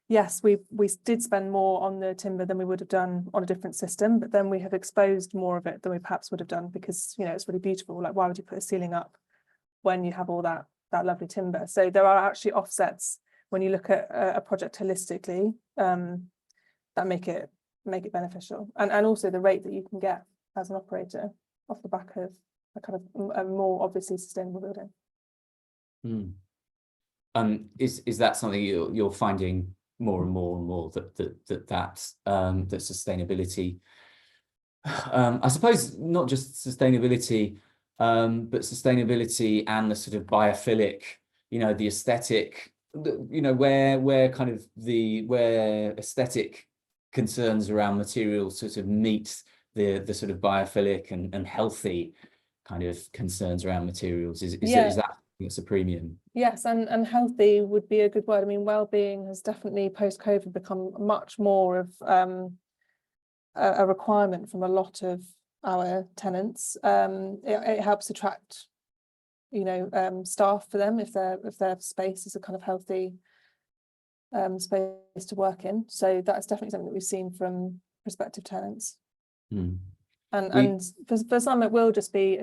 yes, we did spend more on the timber than we would have done on a different system, but then we have exposed more of it than we perhaps would have done, because it's really beautiful. Like, why would you put a ceiling up when you have all that lovely timber? So there are actually offsets when you look at a project holistically that make it beneficial, and also the rate that you can get as an operator off the back of a kind of a more obviously sustainable building. Is that something you're finding more and more that sustainability I suppose not just sustainability, but sustainability and the sort of biophilic, the aesthetic, where kind of where aesthetic concerns around materials sort of meet the sort of biophilic and healthy kind of concerns around materials. Is that it's a premium? Yes, and healthy would be a good word. I mean, well-being has definitely post-COVID become much more of a requirement from a lot of our tenants. It helps attract, staff for them if their space is a kind of healthy space to work in. So that's definitely something that we've seen from prospective tenants. Mm. And for some it will just be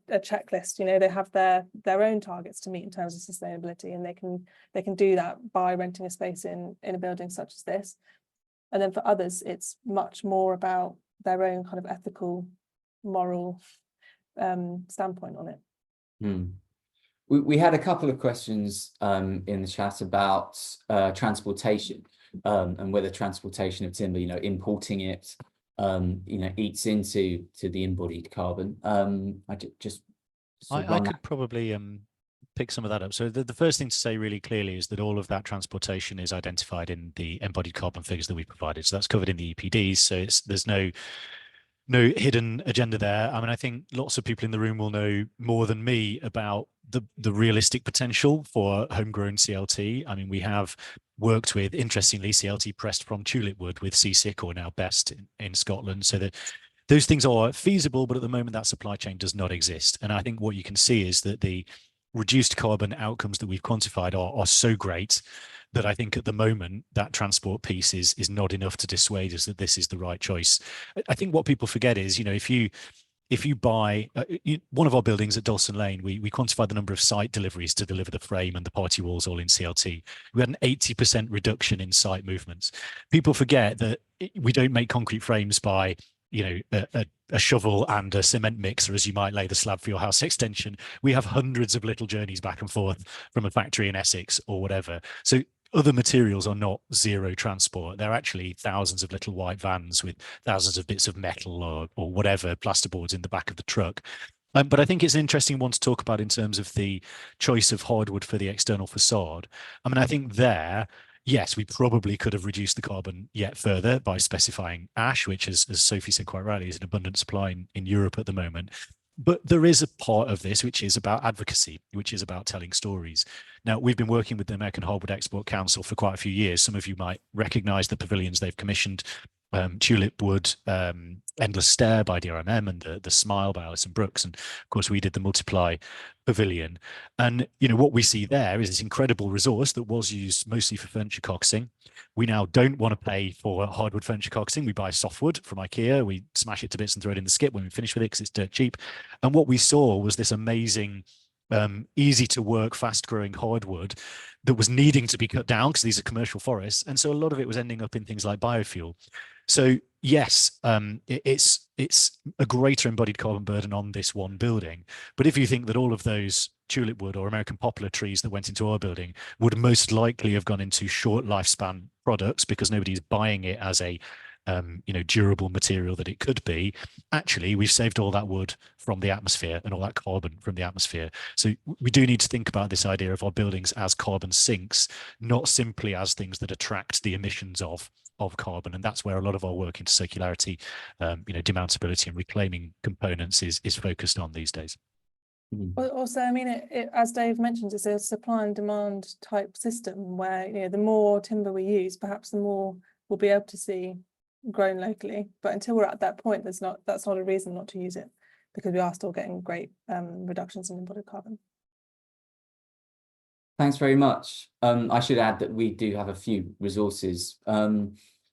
a checklist. They have their own targets to meet in terms of sustainability, and they can do that by renting a space in a building such as this. And then for others it's much more about their own kind of ethical, moral standpoint on it. Mm. We had a couple of questions in the chat about transportation and whether transportation of timber, importing it, eats into the embodied carbon. I could probably pick some of that up. So the first thing to say really clearly is that all of that transportation is identified in the embodied carbon figures that we provided. So that's covered in the EPDs. So there's no hidden agenda there. I mean, I think lots of people in the room will know more than me about the realistic potential for homegrown CLT. I mean, we have worked with, interestingly, CLT pressed from tulip wood with Seasick, or now Best in Scotland, so that those things are feasible, but at the moment that supply chain does not exist. And I think what you can see is that the reduced carbon outcomes that we've quantified are so great that I think at the moment that transport piece is not enough to dissuade us that this is the right choice. I think what people forget is, if you buy one of our buildings at Dalston Lane, we quantified the number of site deliveries to deliver the frame and the party walls all in CLT. We had an 80% reduction in site movements. People forget that we don't make concrete frames by a shovel and a cement mixer as you might lay the slab for your house extension. We have hundreds of little journeys back and forth from a factory in Essex or whatever. So other materials are not zero transport. They're actually thousands of little white vans with thousands of bits of metal or whatever, plasterboards in the back of the truck. But I think it's an interesting one to talk about in terms of the choice of hardwood for the external facade. I mean, I think yes, we probably could have reduced the carbon yet further by specifying ash, which, as Sophie said quite rightly, is an abundant supply in Europe at the moment. But there is a part of this which is about advocacy, which is about telling stories. Now, we've been working with the American Hardwood Export Council for quite a few years. Some of you might recognize the pavilions they've commissioned. Tulip Wood, Endless Stare by DRMM, and the Smile by Alison Brooks. And of course, we did the Multiply Pavilion. And, what we see there is this incredible resource that was used mostly for furniture coxing. We now don't want to pay for hardwood furniture coxing. We buy softwood from IKEA. We smash it to bits and throw it in the skip when we finish with it because it's dirt cheap. And what we saw was this amazing, easy to work, fast growing hardwood that was needing to be cut down because these are commercial forests. And so a lot of it was ending up in things like biofuel. So yes, it's a greater embodied carbon burden on this one building. But if you think that all of those tulip wood or American poplar trees that went into our building would most likely have gone into short lifespan products because nobody's buying it as a durable material that it could be, actually we've saved all that wood from the atmosphere and all that carbon from the atmosphere. So we do need to think about this idea of our buildings as carbon sinks, not simply as things that attract the emissions of carbon. And that's where a lot of our work into circularity, demountability and reclaiming components is focused on these days. Well, also, I mean, as Dave mentions, it's a supply and demand type system where, the more timber we use, perhaps the more we'll be able to see grown locally. But until we're at that point, that's not a reason not to use it, because we are still getting great reductions in embodied carbon. Thanks very much. I should add that we do have a few resources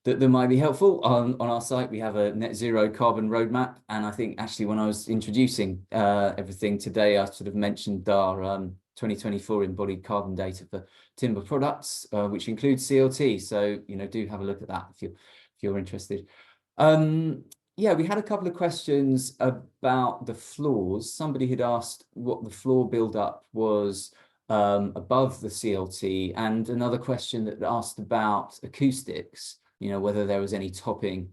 that might be helpful. On our site, we have a net zero carbon roadmap. And I think actually when I was introducing everything today, I sort of mentioned our 2024 embodied carbon data for timber products, which includes CLT. So, do have a look at that if you're interested. Yeah, we had a couple of questions about the floors. Somebody had asked what the floor build-up was above the CLT, and another question that asked about acoustics, whether there was any topping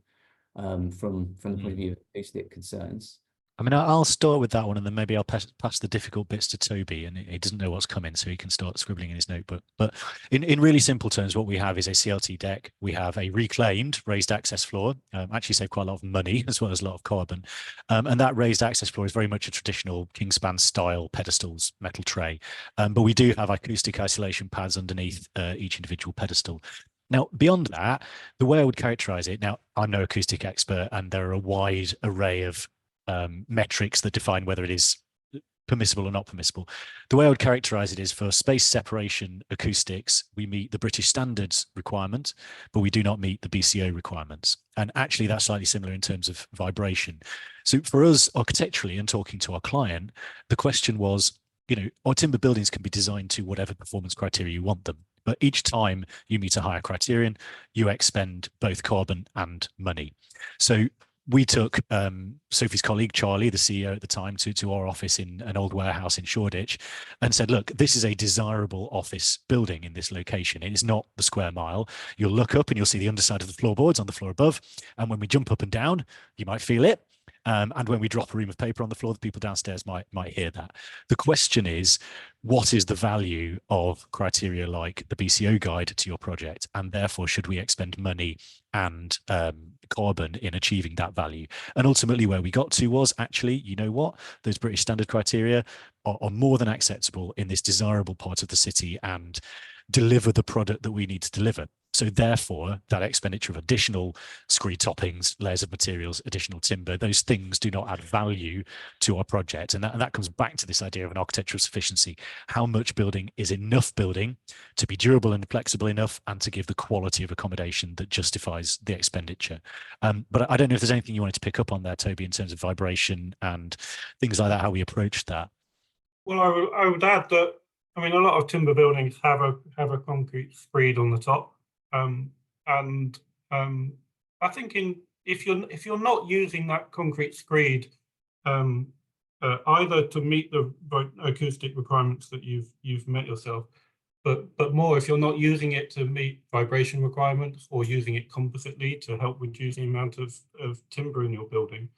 from the point of view of acoustic concerns. I mean, I'll start with that one, and then maybe I'll pass the difficult bits to Toby, and he doesn't know what's coming, so he can start scribbling in his notebook. But in really simple terms, what we have is a CLT deck. We have a reclaimed raised access floor, actually save quite a lot of money as well as a lot of carbon. And that raised access floor is very much a traditional Kingspan style pedestals, metal tray. But we do have acoustic isolation pads underneath each individual pedestal. Now, beyond that, the way I would characterize it, now I'm no acoustic expert, and there are a wide array of metrics that define whether it is permissible or not permissible. The way I would characterize it is, for space separation acoustics, we meet the British standards requirement, but we do not meet the BCO requirements. And actually that's slightly similar in terms of vibration. So for us architecturally, and talking to our client, the question was, you know, our timber buildings can be designed to whatever performance criteria you want them. But each time you meet a higher criterion, you expend both carbon and money. So we took Sophie's colleague, Charlie, the CEO at the time, to our office in an old warehouse in Shoreditch and said, look, this is a desirable office building in this location. It is not the square mile. You'll look up and you'll see the underside of the floorboards on the floor above. And when we jump up and down, you might feel it. And when we drop a ream of paper on the floor, the people downstairs might hear that. The question is, what is the value of criteria like the BCO guide to your project? And therefore, should we expend money and carbon in achieving that value? And ultimately where we got to was, actually, you know what? Those British standard criteria are more than acceptable in this desirable part of the city and deliver the product that we need to deliver. So therefore, that expenditure of additional screed toppings, layers of materials, additional timber, those things do not add value to our project. And that comes back to this idea of an architectural sufficiency. How much building is enough building to be durable and flexible enough and to give the quality of accommodation that justifies the expenditure? But I don't know if there's anything you wanted to pick up on there, Toby, in terms of vibration and things like that, how we approach that. Well, I would add that, I mean, a lot of timber buildings have a concrete screed on the top. I think if you're not using that concrete screed either to meet the acoustic requirements that you've met yourself, but more if you're not using it to meet vibration requirements or using it compositely to help reduce the amount of timber in your building,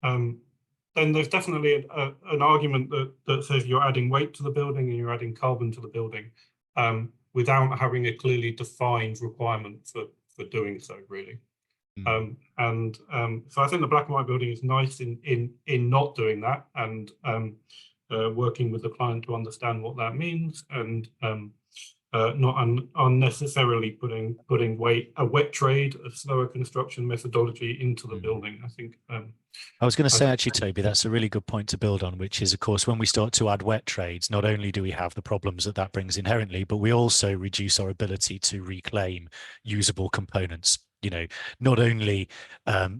then there's definitely an argument that says you're adding weight to the building and you're adding carbon to the building without having a clearly defined requirement for doing so, really. So I think the black and white building is nice in not doing that and working with the client to understand what that means and not unnecessarily putting a wet trade, a slower construction methodology into the building. I think I was going to say, actually, Toby, that's a really good point to build on, which is, of course, when we start to add wet trades, not only do we have the problems that brings inherently, but we also reduce our ability to reclaim usable components. You know, not only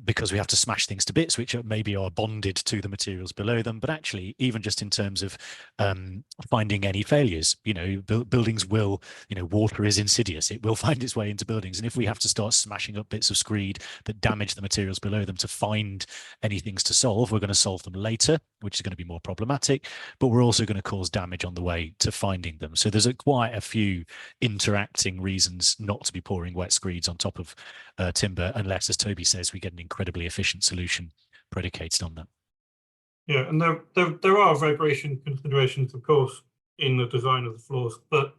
because we have to smash things to bits, which maybe are bonded to the materials below them, but actually even just in terms of finding any failures. You know, buildings will, you know, water is insidious. It will find its way into buildings. And if we have to start smashing up bits of screed that damage the materials below them to find any things to solve, we're going to solve them later, which is going to be more problematic, but we're also going to cause damage on the way to finding them. So there's quite a few interacting reasons not to be pouring wet screeds on top of timber, unless, as Toby says, we get an incredibly efficient solution predicated on that. Yeah, and there are vibration considerations, of course, in the design of the floors, but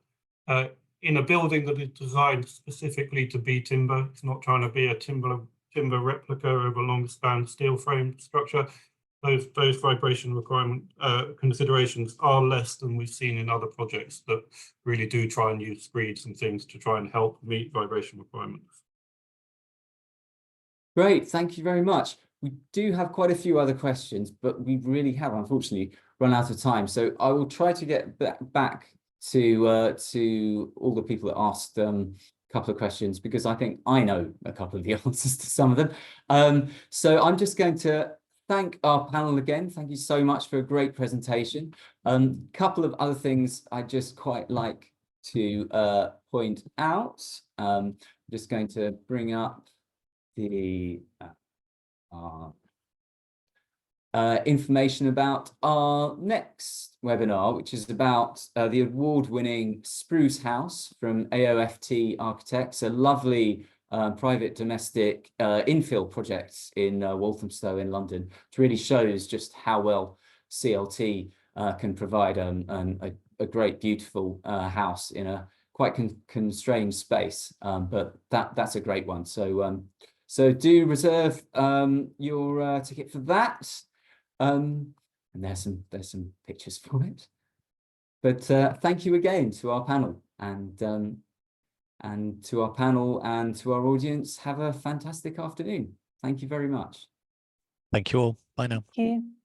in a building that is designed specifically to be timber, it's not trying to be a timber replica of a long span steel frame structure. Those vibration considerations are less than we've seen in other projects that really do try and use screeds and things to try and help meet vibration requirements. Great, thank you very much. We do have quite a few other questions, but we really have, unfortunately, run out of time. So I will try to get back to all the people that asked a couple of questions, because I think I know a couple of the answers to some of them. So I'm just going to thank our panel again. Thank you so much for a great presentation. Couple of other things I'd just quite like to point out. I'm just going to bring up the information about our next webinar, which is about the award-winning Spruce House from AOFT Architects, a lovely private domestic infill projects in Walthamstow in London, which really shows just how well CLT can provide a great, beautiful house in a quite constrained space. But that's a great one. So so do reserve your ticket for that. And there's some pictures for it. But thank you again to our panel, and to our panel and to our audience. Have a fantastic afternoon. Thank you very much. Thank you all. Bye now. Thank you.